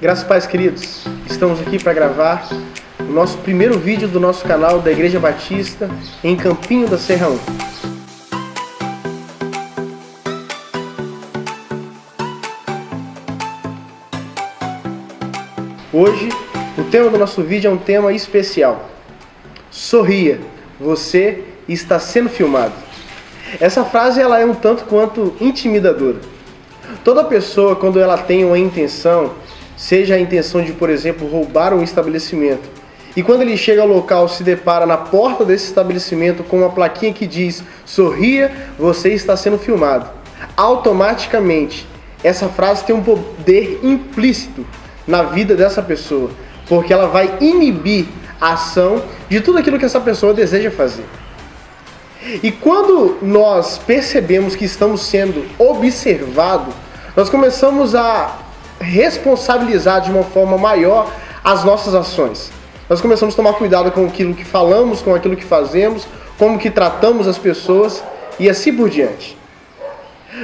Graças a Paz, queridos. Estamos aqui para gravar o nosso primeiro vídeo do nosso canal da Igreja Batista em Campinho da Serra 1. Hoje, o tema do nosso vídeo é um tema especial. Sorria, você está sendo filmado. Essa frase ela é um tanto quanto intimidadora. Toda pessoa, quando ela tem uma intenção, seja a intenção de, por exemplo, roubar um estabelecimento, e quando ele chega ao local, se depara na porta desse estabelecimento com uma plaquinha que diz: sorria, você está sendo filmado. Automaticamente, essa frase tem um poder implícito na vida dessa pessoa, porque ela vai inibir a ação de tudo aquilo que essa pessoa deseja fazer. E quando nós percebemos que estamos sendo observados, nós começamos a responsabilizar de uma forma maior as nossas ações. Nós começamos a tomar cuidado com aquilo que falamos, com aquilo que fazemos, como que tratamos as pessoas e assim por diante.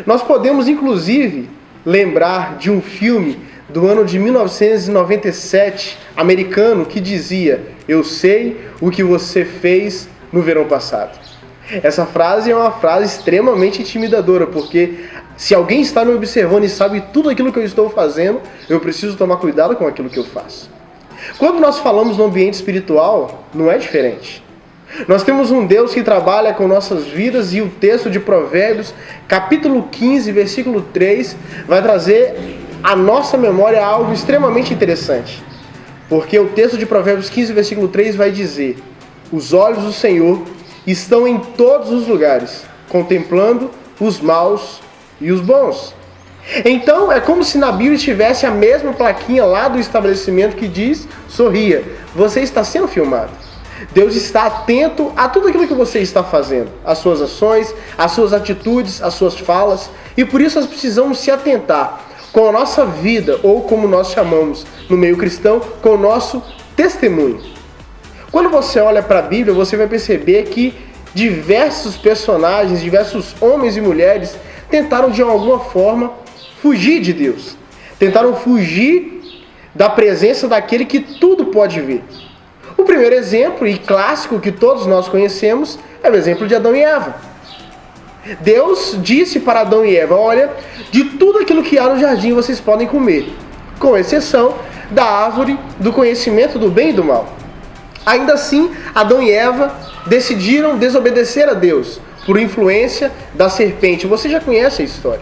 Nós podemos, inclusive, lembrar de um filme do ano de 1997, americano, que dizia: eu sei o que você fez no verão passado. Essa frase é uma frase extremamente intimidadora, porque se alguém está me observando e sabe tudo aquilo que eu estou fazendo, eu preciso tomar cuidado com aquilo que eu faço. Quando nós falamos no ambiente espiritual, não é diferente. Nós temos um Deus que trabalha com nossas vidas, e o texto de Provérbios, capítulo 15, versículo 3, vai trazer à nossa memória algo extremamente interessante. Porque o texto de Provérbios 15, versículo 3 vai dizer: os olhos do Senhor estão em todos os lugares, contemplando os maus e os bons. Então, é como se na Bíblia tivesse a mesma plaquinha lá do estabelecimento que diz: sorria, você está sendo filmado. Deus está atento a tudo aquilo que você está fazendo, as suas ações, as suas atitudes, as suas falas, e por isso nós precisamos se atentar com a nossa vida, ou como nós chamamos no meio cristão, com o nosso testemunho. Quando você olha para a Bíblia, você vai perceber que diversos personagens, diversos homens e mulheres tentaram de alguma forma fugir de Deus. Tentaram fugir da presença daquele que tudo pode ver. O primeiro exemplo, e clássico que todos nós conhecemos, é o exemplo de Adão e Eva. Deus disse para Adão e Eva: olha, de tudo aquilo que há no jardim vocês podem comer, com exceção da árvore do conhecimento do bem e do mal. Ainda assim, Adão e Eva decidiram desobedecer a Deus por influência da serpente. Você já conhece a história.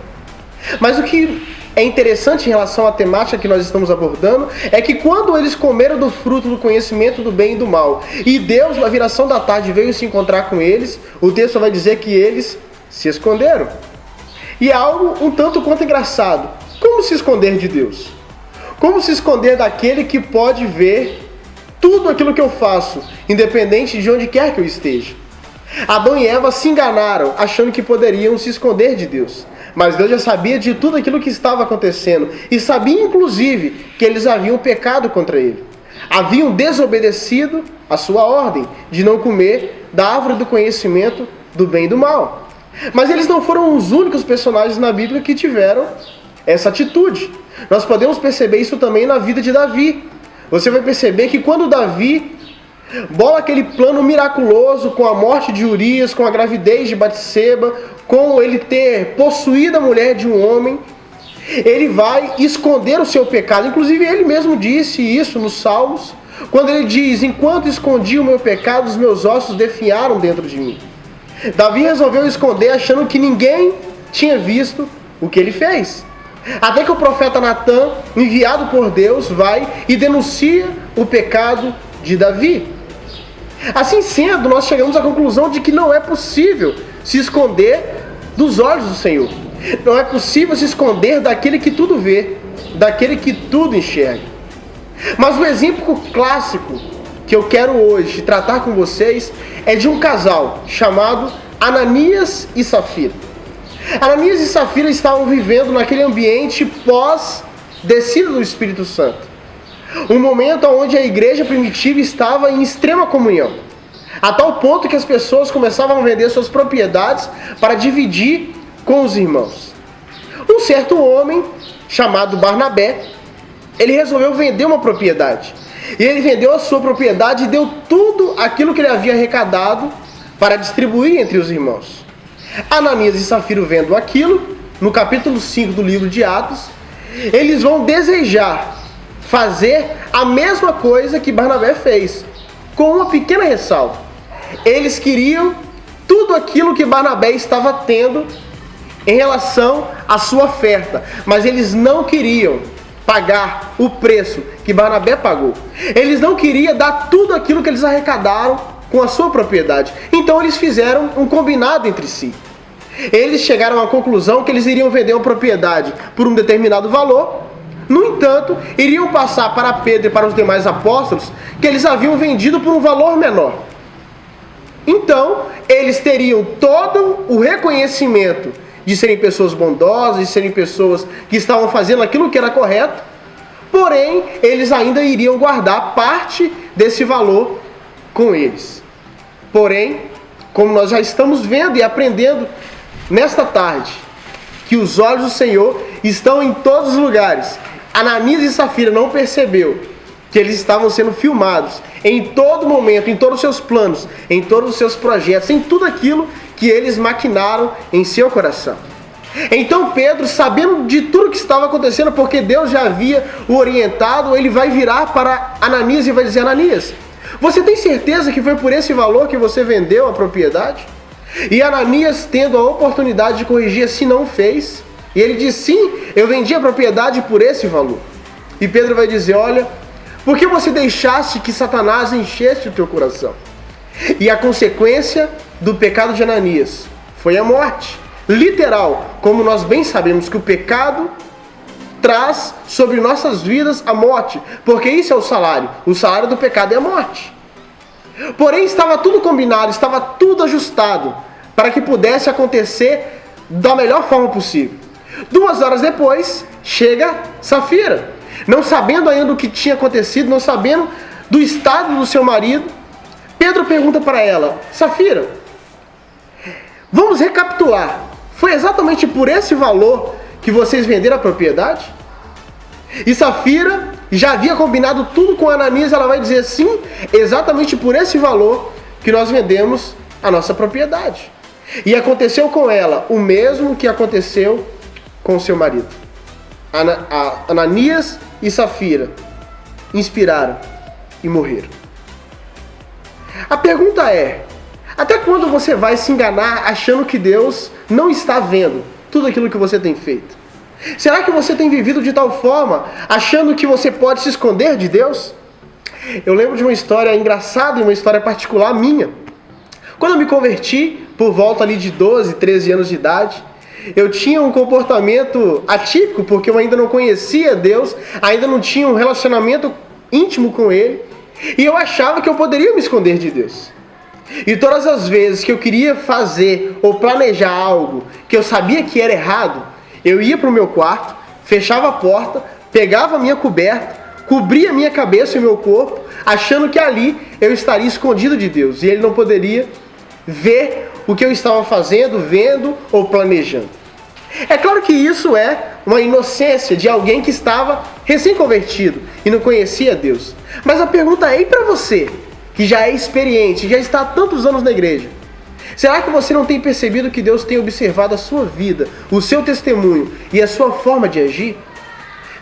Mas o que é interessante em relação à temática que nós estamos abordando é que quando eles comeram do fruto do conhecimento do bem e do mal, e Deus, na viração da tarde, veio se encontrar com eles, o texto vai dizer que eles se esconderam. E é algo um tanto quanto engraçado. Como se esconder de Deus? Como se esconder daquele que pode ver tudo aquilo que eu faço, independente de onde quer que eu esteja? Adão e Eva se enganaram, achando que poderiam se esconder de Deus. Mas Deus já sabia de tudo aquilo que estava acontecendo, e sabia inclusive que eles haviam pecado contra Ele. Haviam desobedecido a sua ordem de não comer da árvore do conhecimento do bem e do mal. Mas eles não foram os únicos personagens na Bíblia que tiveram essa atitude. Nós podemos perceber isso também na vida de Davi. Você vai perceber que quando Davi bola aquele plano miraculoso com a morte de Urias, com a gravidez de Batseba, com ele ter possuído a mulher de um homem, ele vai esconder o seu pecado. Inclusive ele mesmo disse isso nos Salmos, quando ele diz: enquanto escondi o meu pecado, os meus ossos definharam dentro de mim. Davi resolveu esconder, achando que ninguém tinha visto o que ele fez. Até que o profeta Natã, enviado por Deus, vai e denuncia o pecado de Davi. Assim sendo, nós chegamos à conclusão de que não é possível se esconder dos olhos do Senhor. Não é possível se esconder daquele que tudo vê, daquele que tudo enxerga. Mas o exemplo clássico que eu quero hoje tratar com vocês é de um casal chamado Ananias e Safira. Ananias e Safira estavam vivendo naquele ambiente pós-descida do Espírito Santo. Um momento onde a igreja primitiva estava em extrema comunhão, a tal ponto que as pessoas começavam a vender suas propriedades para dividir com os irmãos. Um certo homem, chamado Barnabé, ele resolveu vender uma propriedade. E ele vendeu a sua propriedade e deu tudo aquilo que ele havia arrecadado para distribuir entre os irmãos. Ananias e Safira vendo aquilo, no capítulo 5 do livro de Atos, eles vão desejar fazer a mesma coisa que Barnabé fez, com uma pequena ressalva. Eles queriam tudo aquilo que Barnabé estava tendo em relação à sua oferta, mas eles não queriam pagar o preço que Barnabé pagou. Eles não queriam dar tudo aquilo que eles arrecadaram com a sua propriedade. Então eles fizeram um combinado entre si. Eles chegaram à conclusão que eles iriam vender uma propriedade por um determinado valor. No entanto, iriam passar para Pedro e para os demais apóstolos que eles haviam vendido por um valor menor. Então, eles teriam todo o reconhecimento de serem pessoas bondosas, de serem pessoas que estavam fazendo aquilo que era correto, porém, eles ainda iriam guardar parte desse valor com eles. Porém, como nós já estamos vendo e aprendendo nesta tarde, que os olhos do Senhor estão em todos os lugares, Ananias e Safira não percebeu que eles estavam sendo filmados em todo momento, em todos os seus planos, em todos os seus projetos, em tudo aquilo que eles maquinaram em seu coração. Então Pedro, sabendo de tudo que estava acontecendo, porque Deus já havia o orientado, ele vai virar para Ananias e vai dizer: Ananias, você tem certeza que foi por esse valor que você vendeu a propriedade? E Ananias, tendo a oportunidade de corrigir, se não fez, e ele diz: sim, eu vendi a propriedade por esse valor. E Pedro vai dizer: olha, por que você deixaste que Satanás enchesse o teu coração? E a consequência do pecado de Ananias foi a morte. Literal, como nós bem sabemos que o pecado traz sobre nossas vidas a morte, porque isso é o salário do pecado é a morte. Porém, estava tudo combinado, estava tudo ajustado para que pudesse acontecer da melhor forma possível. 2 horas depois, chega Safira, não sabendo ainda o que tinha acontecido, não sabendo do estado do seu marido. Pedro pergunta para ela: Safira, vamos recapitular, foi exatamente por esse valor que vocês venderam a propriedade? E Safira já havia combinado tudo com Ananias, ela vai dizer: sim, exatamente por esse valor que nós vendemos a nossa propriedade. E aconteceu com ela o mesmo que aconteceu com seu marido. Ananias e Safira inspiraram e morreram. A pergunta é: até quando você vai se enganar achando que Deus não está vendo tudo aquilo que você tem feito? Será que você tem vivido de tal forma, achando que você pode se esconder de Deus? Eu lembro de uma história engraçada e uma história particular minha. Quando eu me converti, por volta ali de 12, 13 anos de idade, eu tinha um comportamento atípico, porque eu ainda não conhecia Deus, ainda não tinha um relacionamento íntimo com Ele, e eu achava que eu poderia me esconder de Deus. E todas as vezes que eu queria fazer ou planejar algo que eu sabia que era errado, eu ia para o meu quarto, fechava a porta, pegava a minha coberta, cobria a minha cabeça e o meu corpo, achando que ali eu estaria escondido de Deus, e Ele não poderia ver o que eu estava fazendo, vendo ou planejando. É claro que isso é uma inocência de alguém que estava recém-convertido e não conhecia Deus. Mas a pergunta é: e para você, que já é experiente, já está há tantos anos na igreja, será que você não tem percebido que Deus tem observado a sua vida, o seu testemunho e a sua forma de agir?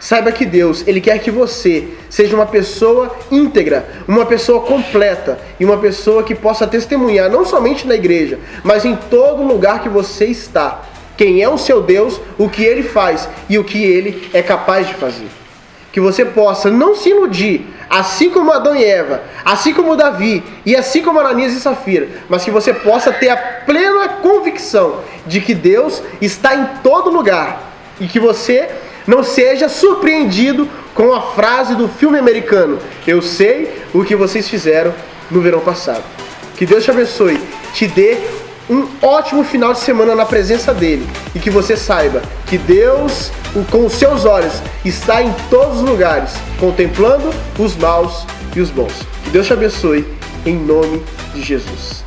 Saiba que Deus, Ele quer que você seja uma pessoa íntegra, uma pessoa completa e uma pessoa que possa testemunhar não somente na igreja, mas em todo lugar que você está. Quem é o seu Deus, o que Ele faz e o que Ele é capaz de fazer. Que você possa não se iludir, assim como Adão e Eva, assim como Davi e assim como Ananias e Safira, mas que você possa ter a plena convicção de que Deus está em todo lugar e que você não seja surpreendido com a frase do filme americano: eu sei o que vocês fizeram no verão passado. Que Deus te abençoe, te dê um ótimo final de semana na presença dEle e que você saiba que Deus, com os seus olhos, está em todos os lugares, contemplando os maus e os bons. Que Deus te abençoe, em nome de Jesus.